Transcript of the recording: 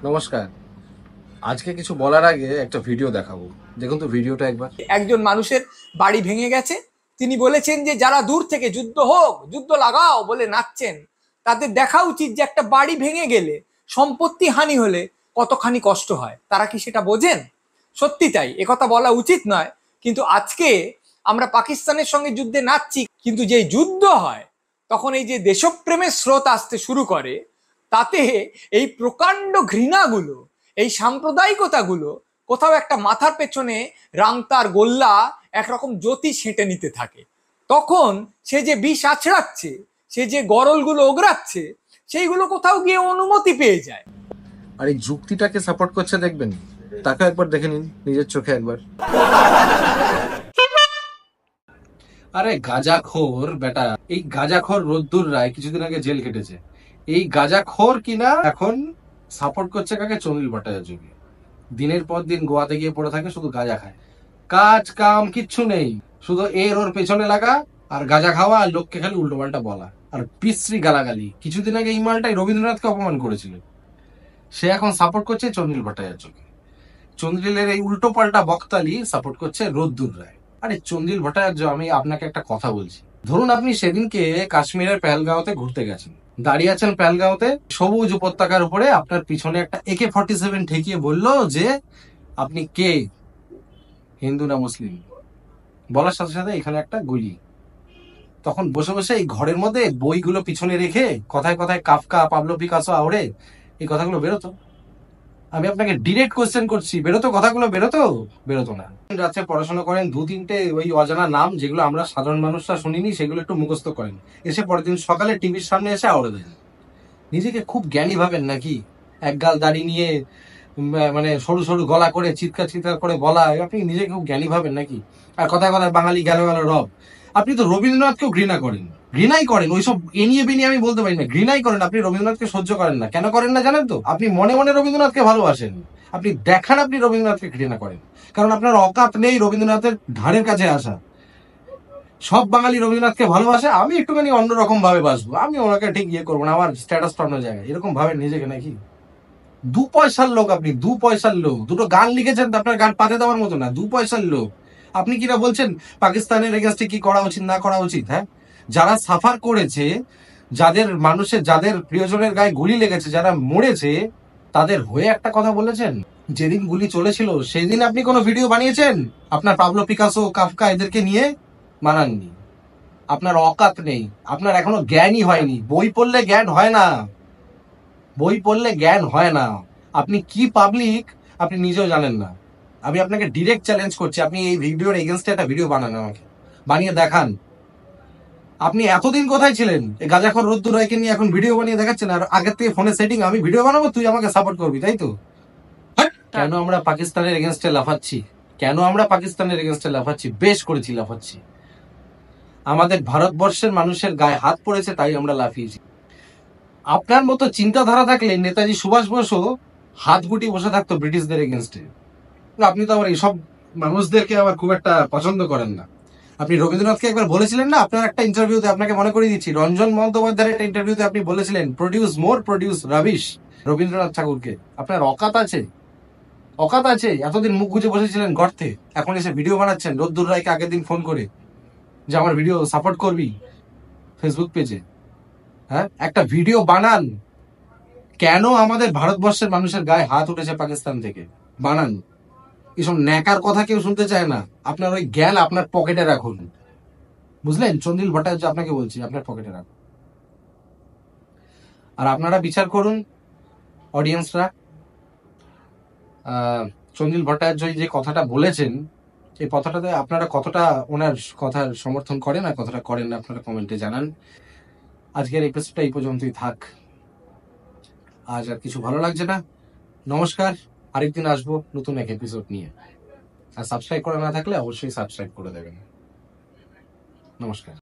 নমস্কার। আজকে কিছু বলার আগে একটা ভিডিও দেখাবো, দেখুন তো ভিডিওটা একবার। একজন মানুষের বাড়ি ভেঙে গেছে, তিনি বলেছেন যে যারা দূর থেকে যুদ্ধ হোক, যুদ্ধ লাগাও বলে নাচছেন, তাদের দেখা উচিত যে একটা বাড়ি ভেঙে গেলে, সম্পত্তি হানি হলে কতখানি কষ্ট হয়। তারা কি সেটা বোঝেন? সত্যি তাই, একথা বলা উচিত নয়, কিন্তু আজকে আমরা পাকিস্তানের সঙ্গে যুদ্ধে নাচছি, কিন্তু যে যুদ্ধ হয় তখন এই যে দেশপ্রেমের স্রোত আসতে শুরু করে, তাতে এই প্রকাণ্ড ঘৃণাগুলো, এই সাম্প্রদায়িকতাগুলো কোথাও একটা মাথার পেছনে রাংতার গোল্লা একরকম জ্যোতি সেঁটে নিতে থাকে। তখন সে যে বিষ আছড়াচ্ছে, সে যে গরলগুলো ওগরাচ্ছে, সেইগুলো কোথাও গিয়ে অনুমতি পেয়ে যায়। আর এই যুক্তিটাকে সাপোর্ট করছে দেখবেন, তাকে একবার দেখে নিন নিজের চোখে একবার। আরে গাঁজাখোর বেটা, এই গাঁজাখোর রোদ্দুর রায় কিছুদিন আগে জেল কেটেছে। এই গাঁজাখোর কিনা এখন সাপোর্ট করছে কাকে? চন্দ্রিল ভট্টাচার্যকে। দিনের পর দিন গোয়াতে গিয়ে পড়ে থাকে, শুধু গাঁজা খায়, কাজ কাম কিচ্ছু নেই, শুধু এর ওর পেছনে লাগা আর গাঁজা খাওয়া, আর লোককে খালি উল্টো পাল্টা বলা আর বিশ্রী গালাগালি। কিছুদিন আগে এই মালটাই রবীন্দ্রনাথকে অপমান করেছিল। সে এখন সাপোর্ট করছে চন্দ্রিল ভট্টাচার্যকে। চন্দ্রিলের এই উল্টো পাল্টা বক্তালি সাপোর্ট করছে রোদ্দুর রায়। আরে চন্দ্রিল ভট্টাচার্য, আমি আপনাকে একটা কথা বলছি। ধরুন আপনি সেদিনকে কাশ্মীরের পেহেলগাঁওতে ঘুরতে গেছেন, দাঁড়িয়ে আছেন পেহেলগাঁওতে, সবুজ উপত্যকার উপরে আপনার পিছনে একটা AK-47 ঠেকিয়ে বললো যে আপনি কে, হিন্দু না মুসলিম, বলার সাথে সাথে এখানে একটা গুলি। তখন বসে বসে এই ঘরের মধ্যে বইগুলো পিছনে রেখে কথায় কথায় কাফকা, পাবলো পিকাসো আওড়ে এই কথাগুলো বেরোতো? আমি আপনাকে ডিরেক্ট কোশ্চেন করছি, বেরোতো কথাগুলো? বেরোতো? বেরোতো না। রাত্রে পড়াশোনা করেন, দু তিনটে ওই অজানা নাম যেগুলো আমরা সাধারণ মানুষরা শুনিনি, সেগুলো একটু মুখস্থ করেন, এসে পরের দিন সকালে টিভির সামনে এসে আওড়ে দেন। নিজেকে খুব জ্ঞানী ভাবেন নাকি? একগাল দাড়ি নিয়ে মানে সরু সরু গলা করে চিৎকার চিৎকার করে বলা, আপনি নিজেকে খুব জ্ঞানী ভাবেন নাকি? আর কথায় কথায় বাঙালি গেল গেল রব। আপনি তো রবীন্দ্রনাথকেও ঘৃণা করেন, ঘৃণাই করেন, ওইসব এনিয়ে বেনিয়ে আমি বলতে পারি না, ঘৃণাই করেন। আপনি রবীন্দ্রনাথকে সহ্য করেন না। কেন করেন না জানেন তো? আপনি মনে মনে রবীন্দ্রনাথকে ভালোবাসেন, আপনি দেখান আপনি রবীন্দ্রনাথকে ঘৃণা করেন, কারণ আপনার অকাত নেই রবীন্দ্রনাথের ধারের কাছে আসা। সব বাঙালি রবীন্দ্রনাথকে ভালোবাসে, আমি একটুখানি অন্যরকম ভাবে বাসবো, আমি ওনাকে ঠিক ইয়ে করবো না, আমার স্ট্যাটাসটা অন্য জায়গায়, এরকম ভাবেন নিজেকে নাকি? দু পয়সার লোক আপনি, দু পয়সার লোক। দুটো গান লিখেছেন, আপনার গান পাতে দেওয়ার মতো না, দু পয়সার লোক। আপনি কিনা বলছেন পাকিস্তানের এগেন্স্টে কি করা উচিত না করা উচিত? হ্যাঁ, যারা সাফার করেছে, যাদের মানুষের, যাদের প্রিয়জনের গায়ে গুলি লেগেছে, যারা মরেছে, তাদের হয়ে একটা কথা বলেছেন? যেদিন গুলি চলেছিল সেদিন আপনি কোনো ভিডিও বানিয়েছেন আপনার পাবলো পিকাসো, কাফকা এদেরকে নিয়ে? বানাননি। আপনার অকাত নেই, আপনার এখনো জ্ঞানই হয়নি। বই পড়লে জ্ঞান হয় না, বই পড়লে জ্ঞান হয় না। আপনি কি পাবলিক আপনি নিজেও জানেন না। আমি আপনাকে ডিরেক্ট চ্যালেঞ্জ করছি, আপনি এই ভিডিওর এগেনস্টে একটা ভিডিও বানান, আমাকে বানিয়ে দেখান। আপনি এতদিন কোথায় ছিলেন? এই গাঁজাখোর রোদ্দুর রায়কে নিয়ে এখন ভিডিও বানিয়ে দেখাচ্ছেন, আর আগের থেকে ফোনে সেটিং, আমি ভিডিও বানাবো তুই আমাকে সাপোর্ট করবি, তাই তো? কেন আমরা পাকিস্তানের এগেনস্টে লাফাচ্ছি? কেন আমরা পাকিস্তানের এগেনস্টে লাফাচ্ছি? বেশ করেছি, লাফাচ্ছি। আমাদের ভারতবর্ষের মানুষের গায়ে হাত পড়েছে, তাই আমরা লাফিয়েছি। আপনার মতো চিন্তাধারা থাকলে নেতাজি সুভাষ বসু হাত গুটি বসে থাকতো ব্রিটিশদের এগেনস্টে। আপনি তো আবার এইসব মানুষদেরকে আবার খুব একটা পছন্দ করেন না। আপনি রবীন্দ্রনাথকে একবার বলেছিলেন না, আপনার একটা ইন্টারভিউতে, আপনাকে মনে করে দিচ্ছি, রঞ্জন বন্দ্যোপাধ্যায়ের একটা ইন্টারভিউতে আপনি বলেছিলেন প্রডিউস মোর, প্রডিউস রাবিশ, রবীন্দ্রনাথ ঠাকুরকে। আপনার অকাত আছে? অকাত আছে? এতদিন মুখ গুজে বসেছিলেন গর্তে, এখন এসে ভিডিও বানাচ্ছেন রোদ্দুর রায়কে আগের দিন ফোন করে যে আমার ভিডিও সাপোর্ট করবি ফেসবুক পেজে। হ্যাঁ, একটা ভিডিও বানান, কেন আমাদের ভারতবর্ষের মানুষের গায়ে হাত উঠেছে পাকিস্তান থেকে, বানান। এসব ন্যাকার কথা কেউ শুনতে চায় না। আপনার ওই জ্ঞান আপনার পকেটে রাখুন, বুঝলেন? চন্দ্রিল ভট্টাচার্য, আপনাকে বলছি, আপনার পকেটে রাখুন। আর আপনারা বিচার করুন, অডিয়েন্সরা। চন্দ্রিল ভট্টাচার্য যে কথাটা বলেছেন, এই কথাটাতে আপনারা কতটা ওনার কথার সমর্থন করেন আর কতটা করেন না, আপনারা কমেন্টে জানান। আজকের এপিসোডটা এই পর্যন্তই থাক, আজ আর কিছু ভালো লাগছে না। নমস্কার, আরেকদিন আসবো নতুন এক এপিসোড নিয়ে। আর সাবস্ক্রাইব করা না থাকলে অবশ্যই সাবস্ক্রাইব করে দেবেন। নমস্কার।